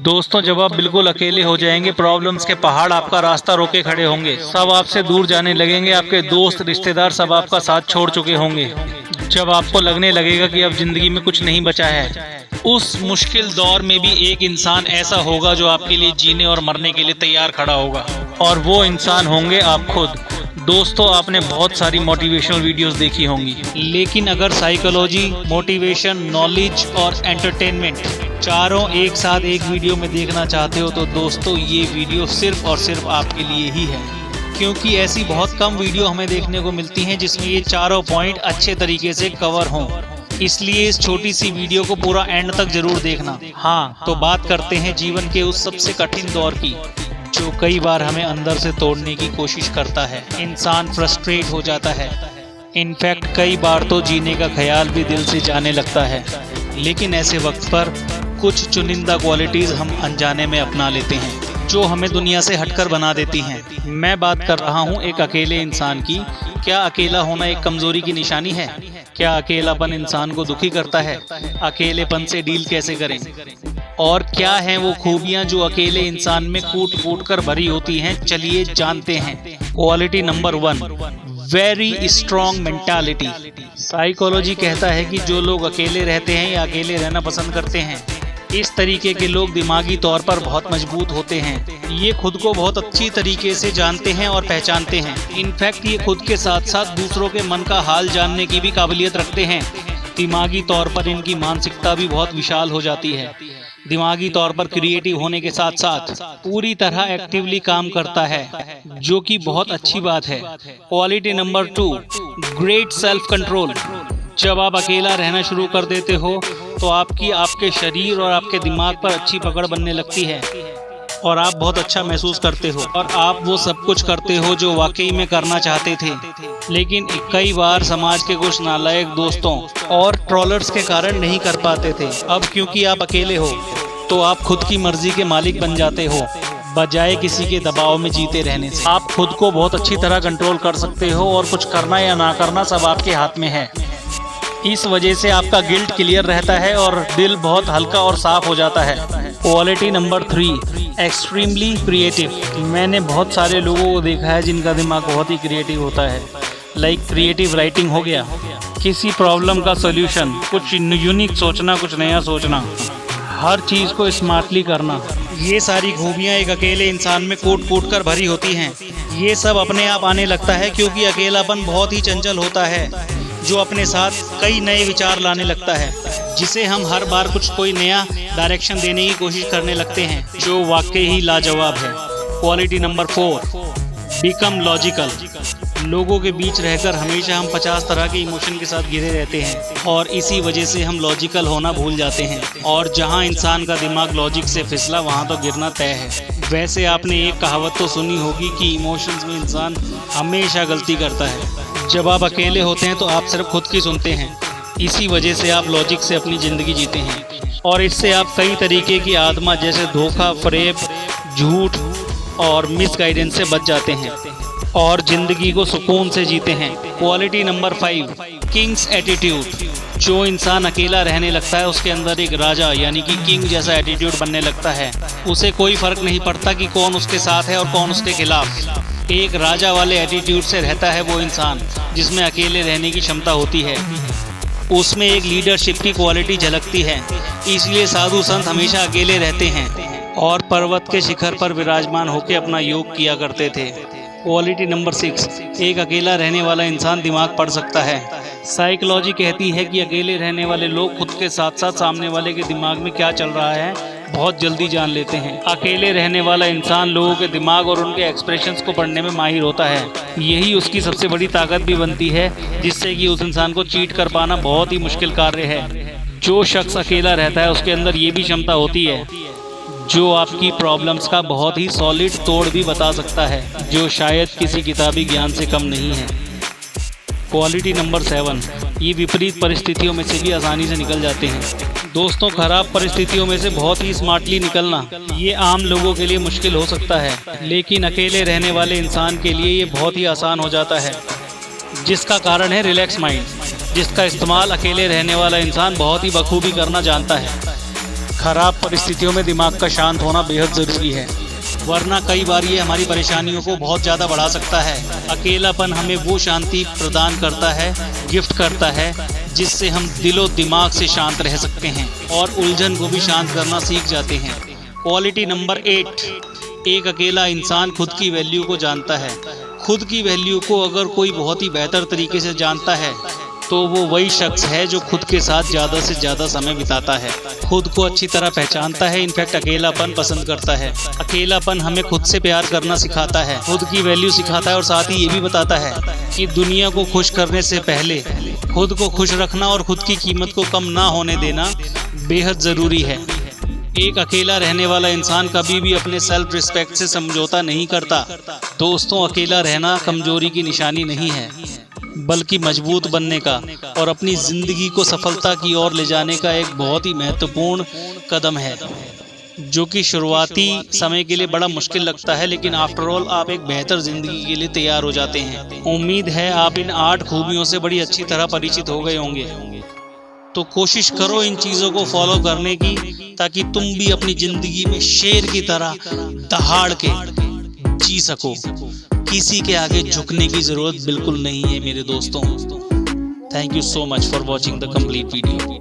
दोस्तों, जब आप बिल्कुल अकेले हो जाएंगे, प्रॉब्लम्स के पहाड़ आपका रास्ता रोके खड़े होंगे, सब आपसे दूर जाने लगेंगे, आपके दोस्त रिश्तेदार सब आपका साथ छोड़ चुके होंगे, जब आपको लगने लगेगा कि अब जिंदगी में कुछ नहीं बचा है, उस मुश्किल दौर में भी एक इंसान ऐसा होगा जो आपके लिए जीने और मरने के लिए तैयार खड़ा होगा, और वो इंसान होंगे आप खुद। दोस्तों, आपने बहुत सारी मोटिवेशनल वीडियोस देखी होंगी, लेकिन अगर साइकोलॉजी, मोटिवेशन, नॉलेज और एंटरटेनमेंट चारों एक साथ एक वीडियो में देखना चाहते हो तो दोस्तों ये वीडियो सिर्फ और सिर्फ आपके लिए ही है, क्योंकि ऐसी बहुत कम वीडियो हमें देखने को मिलती हैं जिसमें ये चारों पॉइंट अच्छे तरीके से कवर हों। इसलिए इस छोटी सी वीडियो को पूरा एंड तक जरूर देखना। हाँ, तो बात करते हैं जीवन के उस सबसे कठिन दौर की, जो कई बार हमें अंदर से तोड़ने की कोशिश करता है। इंसान फ्रस्ट्रेट हो जाता है, इनफैक्ट कई बार तो जीने का ख्याल भी दिल से जाने लगता है। लेकिन ऐसे वक्त पर कुछ चुनिंदा क्वालिटीज़ हम अनजाने में अपना लेते हैं जो हमें दुनिया से हटकर बना देती हैं। मैं बात कर रहा हूँ एक अकेले इंसान की। क्या अकेला होना एक कमजोरी की निशानी है? क्या अकेलापन इंसान को दुखी करता है? अकेलेपन से डील कैसे करें? और क्या हैं वो खूबियां जो अकेले इंसान में कूट कूट कर भरी होती हैं? चलिए जानते हैं। Quality number 1, very strong mentality. Psychology कहता है कि जो लोग अकेले रहते हैं या अकेले रहना पसंद करते हैं, इस तरीके के लोग दिमागी तौर पर बहुत मजबूत होते हैं। ये खुद को बहुत अच्छी तरीके से जानते हैं और पहचानते हैं। इनफैक्ट ये खुद के साथ साथ दूसरों के मन का हाल जानने की भी काबिलियत रखते हैं। दिमागी तौर पर इनकी मानसिकता भी बहुत विशाल हो जाती है। दिमागी तौर पर क्रिएटिव होने के साथ साथ पूरी तरह एक्टिवली काम करता है, जो कि बहुत अच्छी बात है। Quality number 2, great self control. जब आप अकेला रहना शुरू कर देते हो तो आपके शरीर और आपके दिमाग पर अच्छी पकड़ बनने लगती है और आप बहुत अच्छा महसूस करते हो और आप वो सब कुछ करते हो जो वाकई में करना चाहते थे। लेकिन कई बार समाज के कुछ नालायक दोस्तों और ट्रोलर्स के कारण नहीं कर पाते थे। अब क्योंकि आप अकेले हो तो आप खुद की मर्जी के मालिक बन जाते हो, बजाय किसी के दबाव में जीते रहने से। आप खुद को बहुत अच्छी तरह कंट्रोल कर सकते हो और कुछ करना या ना करना सब आपके हाथ में है। इस वजह से आपका गिल्ट क्लियर रहता है और दिल बहुत हल्का और साफ हो जाता है। Quality number 3, extremely creative. मैंने बहुत सारे लोगों को देखा है जिनका दिमाग बहुत ही क्रिएटिव होता है। लाइक क्रिएटिव राइटिंग हो गया, किसी प्रॉब्लम का सॉल्यूशन, कुछ यूनिक सोचना, कुछ नया सोचना, हर चीज़ को स्मार्टली करना। ये सारी खूबियाँ एक अकेले इंसान में कूट कूट कर भरी होती हैं। ये सब अपने आप आने लगता है क्योंकि अकेलापन बहुत ही चंचल होता है, जो अपने साथ कई नए विचार लाने लगता है, जिसे हम हर बार कोई नया डायरेक्शन देने की कोशिश करने लगते हैं, जो वाकई ही लाजवाब है। Quality number 4, become logical. लोगों के बीच रहकर हमेशा हम 50 तरह के इमोशन के साथ घिरे रहते हैं और इसी वजह से हम लॉजिकल होना भूल जाते हैं। और जहां इंसान का दिमाग लॉजिक से फिसला वहां तो गिरना तय है। वैसे आपने एक कहावत तो सुनी होगी कि इमोशंस में इंसान हमेशा गलती करता है। जब आप अकेले होते हैं तो आप सिर्फ खुद की सुनते हैं, इसी वजह से आप लॉजिक से अपनी ज़िंदगी जीते हैं और इससे आप कई तरीके की आदमा जैसे धोखा, फरेब, झूठ और मिसगाइडेंस से बच जाते हैं और ज़िंदगी को सुकून से जीते हैं। Quality number 5, Kings attitude. जो इंसान अकेला रहने लगता है उसके अंदर एक राजा यानी कि किंग जैसा एटीट्यूड बनने लगता है। उसे कोई फ़र्क नहीं पड़ता कि कौन उसके साथ है और कौन उसके खिलाफ। एक राजा वाले एटीट्यूड से रहता है वो इंसान जिसमें अकेले रहने की क्षमता होती है। उसमें एक लीडरशिप की क्वालिटी झलकती है। इसलिए साधु संत हमेशा अकेले रहते हैं और पर्वत के शिखर पर विराजमान होकर अपना योग किया करते थे। क्वालिटी नंबर 6, एक अकेला रहने वाला इंसान दिमाग पढ़ सकता है। साइकोलॉजी कहती है कि अकेले रहने वाले लोग खुद के साथ साथ सामने वाले के दिमाग में क्या चल रहा है बहुत जल्दी जान लेते हैं। अकेले रहने वाला इंसान लोगों के दिमाग और उनके एक्सप्रेशंस को पढ़ने में माहिर होता है। यही उसकी सबसे बड़ी ताकत भी बनती है, जिससे कि उस इंसान को चीट कर पाना बहुत ही मुश्किल कार्य है। जो शख्स अकेला रहता है उसके अंदर ये भी क्षमता होती है जो आपकी प्रॉब्लम्स का बहुत ही सॉलिड तोड़ भी बता सकता है, जो शायद किसी किताबी ज्ञान से कम नहीं है। क्वालिटी नंबर 7, ये विपरीत परिस्थितियों में से भी आसानी से निकल जाते हैं। दोस्तों, खराब परिस्थितियों में से बहुत ही स्मार्टली निकलना ये आम लोगों के लिए मुश्किल हो सकता है, लेकिन अकेले रहने वाले इंसान के लिए ये बहुत ही आसान हो जाता है, जिसका कारण है रिलैक्स माइंड, जिसका इस्तेमाल अकेले रहने वाला इंसान बहुत ही बखूबी करना जानता है। खराब परिस्थितियों में दिमाग का शांत होना बेहद ज़रूरी है, वरना कई बार ये हमारी परेशानियों को बहुत ज़्यादा बढ़ा सकता है। अकेलापन हमें वो शांति प्रदान करता है, गिफ्ट करता है, जिससे हम दिलो दिमाग से शांत रह सकते हैं और उलझन को भी शांत करना सीख जाते हैं। क्वालिटी नंबर 8, एक अकेला इंसान खुद की वैल्यू को जानता है। खुद की वैल्यू को अगर कोई बहुत ही बेहतर तरीके से जानता है तो वो वही शख्स है जो खुद के साथ ज़्यादा से ज़्यादा समय बिताता है, खुद को अच्छी तरह पहचानता है, इनफैक्ट अकेलापन पसंद करता है। अकेलापन हमें खुद से प्यार करना सिखाता है, खुद की वैल्यू सिखाता है और साथ ही ये भी बताता है कि दुनिया को खुश करने से पहले खुद को खुश रखना और खुद की कीमत को कम ना होने देना बेहद ज़रूरी है। एक अकेला रहने वाला इंसान कभी भी अपने सेल्फ रिस्पेक्ट से समझौता नहीं करता। दोस्तों, अकेला रहना कमजोरी की निशानी नहीं है, बल्कि मजबूत बनने का और अपनी ज़िंदगी को सफलता की ओर ले जाने का एक बहुत ही महत्वपूर्ण कदम है, जो कि शुरुआती समय के लिए बड़ा मुश्किल लगता है, लेकिन आफ्टर ऑल आप एक बेहतर ज़िंदगी के लिए तैयार हो जाते हैं। उम्मीद है आप इन 8 खूबियों से बड़ी अच्छी तरह परिचित हो गए होंगे। तो कोशिश करो इन चीज़ों को फॉलो करने की, ताकि तुम भी अपनी ज़िंदगी में शेर की तरह दहाड़ के जी सको। किसी के आगे झुकने की ज़रूरत बिल्कुल नहीं है मेरे दोस्तों। Thank you so much for watching the complete video.